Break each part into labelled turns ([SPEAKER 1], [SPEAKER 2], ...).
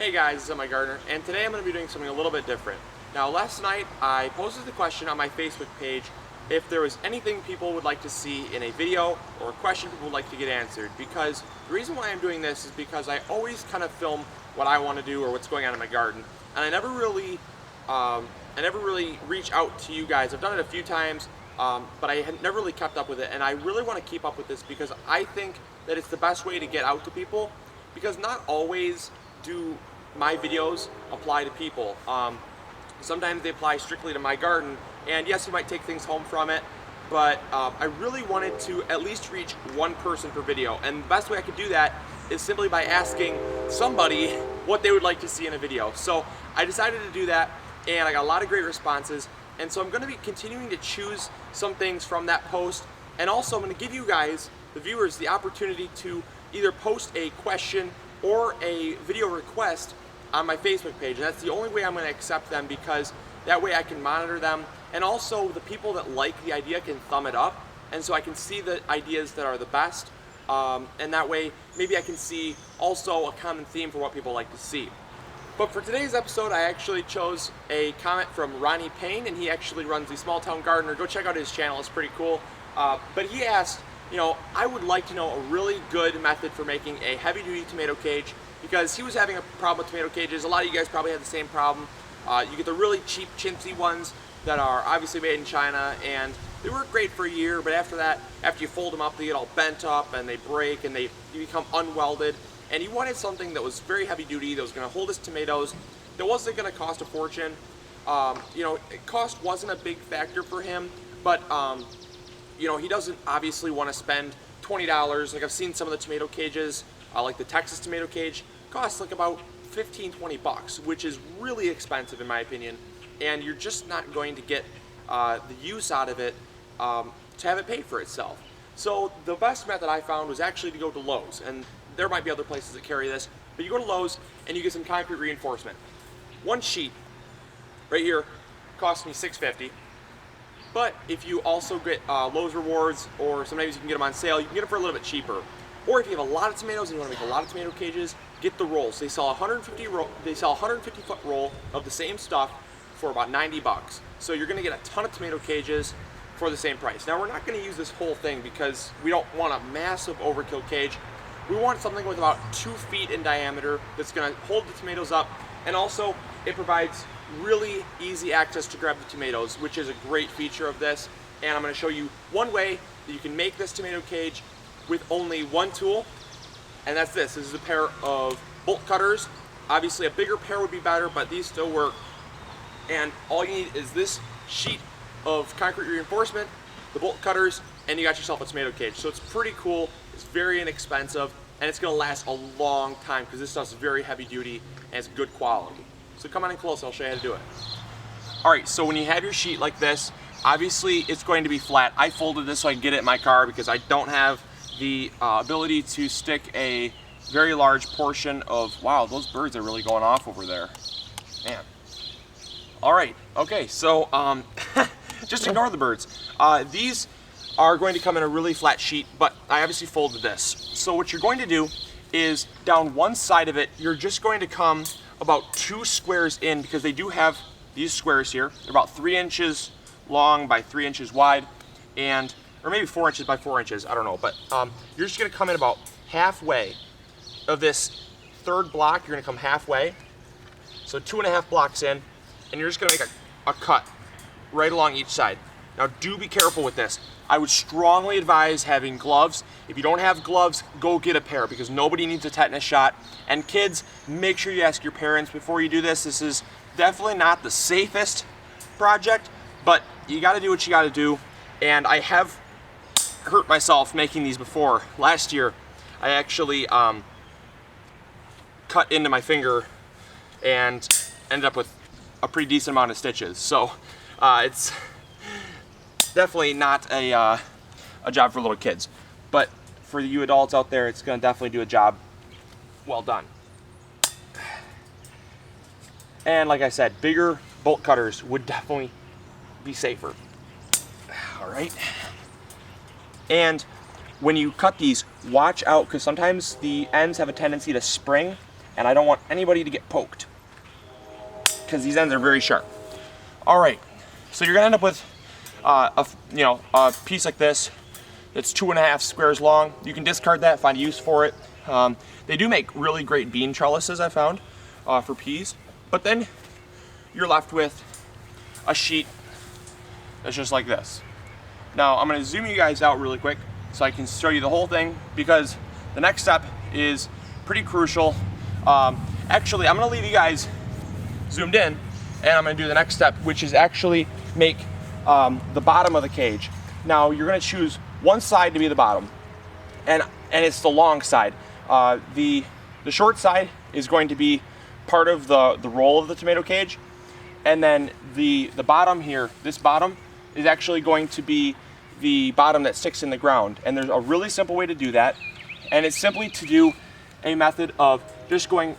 [SPEAKER 1] Hey guys, this is MIgardener, and today I'm going to be doing something a little bit different. Now, last night I posted the question on my Facebook page if there was anything people would like to see in a video or a question people would like to get answered, because the reason why I'm doing this is because I always kind of film what I want to do or what's going on in my garden, and I never really reach out to you guys. I've done it a few times, but I had never really kept up with it, and I really want to keep up with this because I think that it's the best way to get out to people, because not always do my videos apply to people. Sometimes they apply strictly to my garden, and yes, you might take things home from it, but I really wanted to at least reach one person per video, and the best way I could do that is simply by asking somebody what they would like to see in a video. So I decided to do that, and I got a lot of great responses, and so I'm going to be continuing to choose some things from that post, and also I'm going to give you guys, the viewers, the opportunity to either post a question or a video request on my Facebook page, and that's the only way I'm going to accept them, because that way I can monitor them, and also the people that like the idea can thumb it up, and so I can see the ideas that are the best, and that way maybe I can see also a common theme for what people like to see. But for today's episode, I actually chose a comment from Ronnie Payne, and he actually runs the Small Town Gardener. Go check out his channel, it's pretty cool. But he asked, I would like to know a really good method for making a heavy-duty tomato cage, because he was having a problem with tomato cages. A lot of you guys probably have the same problem. You get the really cheap chintzy ones that are obviously made in China, and they work great for a year, but after that, after you fold them up, they get all bent up and they break and you become unwelded. And he wanted something that was very heavy-duty, that was going to hold his tomatoes, that wasn't going to cost a fortune. Cost wasn't a big factor for him, but he doesn't obviously want to spend $20. Like, I've seen some of the tomato cages, like the Texas tomato cage, costs like about $15-20, which is really expensive in my opinion, and you're just not going to get the use out of it to have it pay for itself. So the best method I found was actually to go to Lowe's, and there might be other places that carry this, but you go to Lowe's and you get some concrete reinforcement. One sheet right here cost me $6.50. But if you also get Lowe's Rewards, or sometimes you can get them on sale, you can get them for a little bit cheaper. Or if you have a lot of tomatoes and you want to make a lot of tomato cages, get the rolls. They sell a 150 foot roll of the same stuff for about $90. So you're going to get a ton of tomato cages for the same price. Now, we're not going to use this whole thing because we don't want a massive overkill cage. We want something with about 2 feet in diameter that's going to hold the tomatoes up, and also it provides really easy access to grab the tomatoes, which is a great feature of this. And I'm going to show you one way that you can make this tomato cage with only one tool, and that's this. This is a pair of bolt cutters. Obviously a bigger pair would be better, but these still work. And all you need is this sheet of concrete reinforcement, the bolt cutters, and you got yourself a tomato cage. So it's pretty cool, it's very inexpensive, and it's going to last a long time because this stuff's very heavy duty and it's good quality. So come on in close, I'll show you how to do it. Alright, so when you have your sheet like this, obviously it's going to be flat. I folded this so I can get it in my car because I don't have the ability to stick a very large portion of, wow, those birds are really going off over there. Man. Alright, okay, so just ignore the birds. These are going to come in a really flat sheet, but I obviously folded this. So what you're going to do is down one side of it, you're just going to come about 2 squares in, because they do have these squares here. They're about 3 inches long by 3 inches wide, or maybe 4 inches by 4 inches, I don't know. But you're just going to come in about halfway of this third block. You're going to come halfway, so 2.5 blocks in, and you're just going to make a cut right along each side. Now, do be careful with this. I would strongly advise having gloves. If you don't have gloves, go get a pair, because nobody needs a tetanus shot. And kids, make sure you ask your parents before you do this. This is definitely not the safest project, but you got to do what you got to do. And I have hurt myself making these before. Last year, I actually cut into my finger and ended up with a pretty decent amount of stitches. So it's definitely not a job for little kids, but for you adults out there, it's going to definitely do a job well done. And like I said, bigger bolt cutters would definitely be safer. All right. And when you cut these, watch out, because sometimes the ends have a tendency to spring, and I don't want anybody to get poked because these ends are very sharp. All right, so you're gonna end up with a piece like this that's 2.5 squares long. You can discard that, find a use for it. They do make really great bean trellises, I found, for peas. But then you're left with a sheet that's just like this. Now I'm gonna zoom you guys out really quick so I can show you the whole thing, because the next step is pretty crucial. Actually, I'm gonna leave you guys zoomed in, and I'm gonna do the next step, which is actually make the bottom of the cage. Now you're gonna choose one side to be the bottom, and it's the long side. The short side is going to be part of the roll of the tomato cage, and then the bottom here, this bottom, is actually going to be the bottom that sticks in the ground. And there's a really simple way to do that, and it's simply to do a method of just going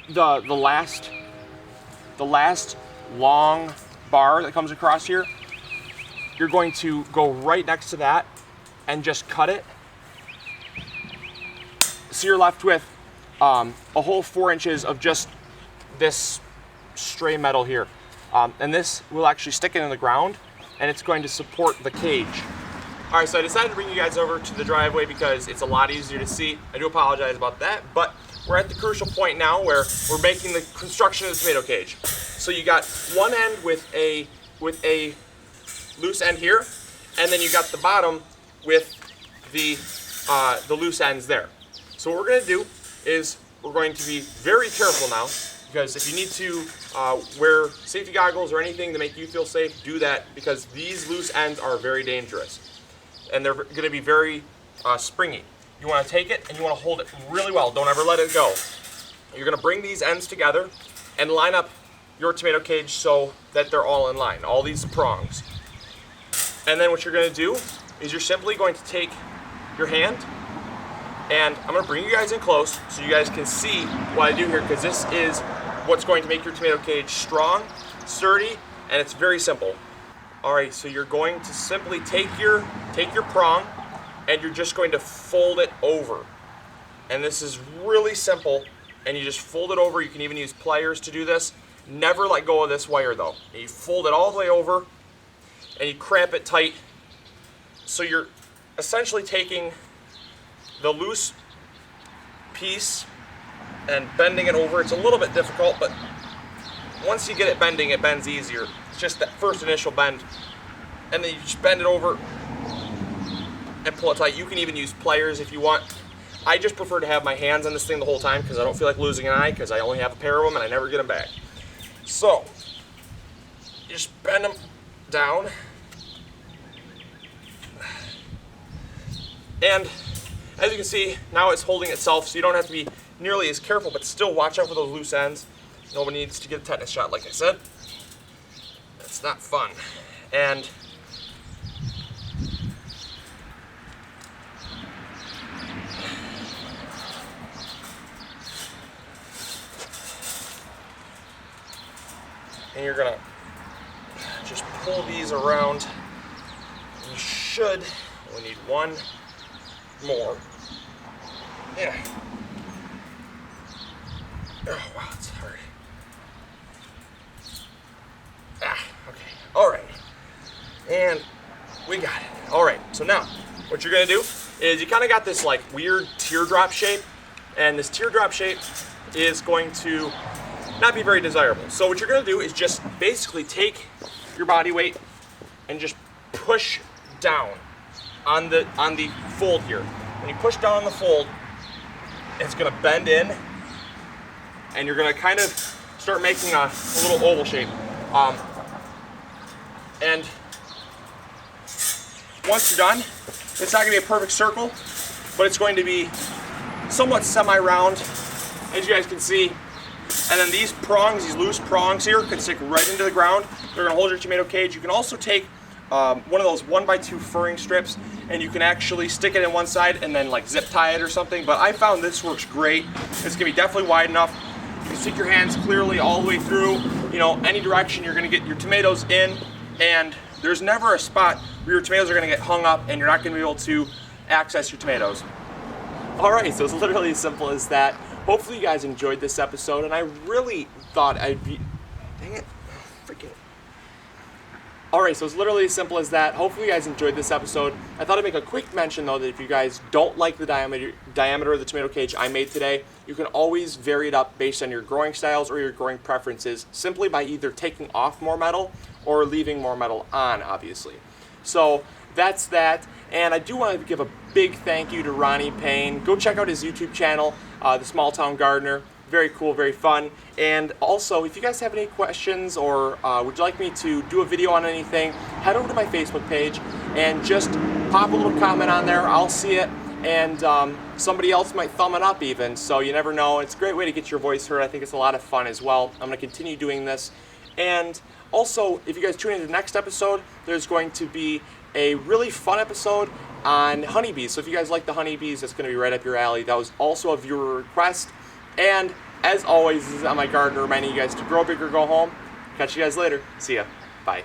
[SPEAKER 1] the last long bar that comes across here. You're going to go right next to that and just cut it. So you're left with a whole 4 inches of just this stray metal here. And this will actually stick it in the ground, and it's going to support the cage. All right, so I decided to bring you guys over to the driveway because it's a lot easier to see. I do apologize about that, but we're at the crucial point now where we're making the construction of the tomato cage. So you got one end with a loose end here, and then you got the bottom with the loose ends there. So what we're going to do is we're going to be very careful now, because if you need to wear safety goggles or anything to make you feel safe, do that, because these loose ends are very dangerous, and they're going to be very springy. You want to take it and you want to hold it really well. Don't ever let it go. You're going to bring these ends together and line up your tomato cage so that they're all in line, all these prongs. And then what you're going to do is you're simply going to take your hand, and I'm going to bring you guys in close so you guys can see what I do here, because this is what's going to make your tomato cage strong, sturdy, and it's very simple. All right, so you're going to simply take your prong, and you're just going to fold it over. And this is really simple, and you just fold it over. You can even use pliers to do this. Never let go of this wire though. You fold it all the way over, and you cramp it tight. So you're essentially taking the loose piece and bending it over. It's a little bit difficult, but once you get it bending, it bends easier. It's just that first initial bend, and then you just bend it over and pull it tight. You can even use pliers if you want. I just prefer to have my hands on this thing the whole time because I don't feel like losing an eye, because I only have a pair of them and I never get them back. So you just bend them down, and as you can see, now it's holding itself, so you don't have to be nearly as careful, but still watch out for those loose ends. Nobody needs to get a tetanus shot, like I said. It's not fun. And you're gonna just pull these around. You should only need one more. Yeah. Oh wow, it's hard. Okay. All right. And we got it. All right. So now, what you're gonna do is you kind of got this like weird teardrop shape, and this teardrop shape is going to not be very desirable. So what you're gonna do is just basically take your body weight and just push down on the fold here. When you push down on the fold, it's gonna bend in, and you're gonna kind of start making a little oval shape. And once you're done, it's not gonna be a perfect circle, but it's going to be somewhat semi-round, as you guys can see. And then these prongs, these loose prongs here, could stick right into the ground. They're gonna hold your tomato cage. You can also take one of those 1x2 furring strips, and you can actually stick it in one side and then like zip tie it or something. But I found this works great. It's gonna be definitely wide enough. You can stick your hands clearly all the way through, you know, any direction. You're gonna get your tomatoes in, and there's never a spot where your tomatoes are gonna get hung up and you're not gonna be able to access your tomatoes. All right, so it's literally as simple as that. hopefully you guys enjoyed this episode, and I really thought I'd be, dang it, freaking. Alright, so it's literally as simple as that. Hopefully you guys enjoyed this episode. I thought I'd make a quick mention though that if you guys don't like the diameter of the tomato cage I made today, you can always vary it up based on your growing styles or your growing preferences simply by either taking off more metal or leaving more metal on, obviously. So that's that, and I do want to give a big thank you to Ronnie Payne. Go check out his YouTube channel, The Small Town Gardener. Very cool, very fun. And also, if you guys have any questions or would you like me to do a video on anything, head over to my Facebook page and just pop a little comment on there. I'll see it, and somebody else might thumb it up even, so you never know. It's a great way to get your voice heard. I think it's a lot of fun as well. I'm going to continue doing this. And also, if you guys tune into the next episode, there's going to be a really fun episode on honeybees. So if you guys like the honeybees, that's going to be right up your alley. That was also a viewer request. And as always, this is MIgardener reminding you guys to grow big or go home. Catch you guys later. See ya. Bye.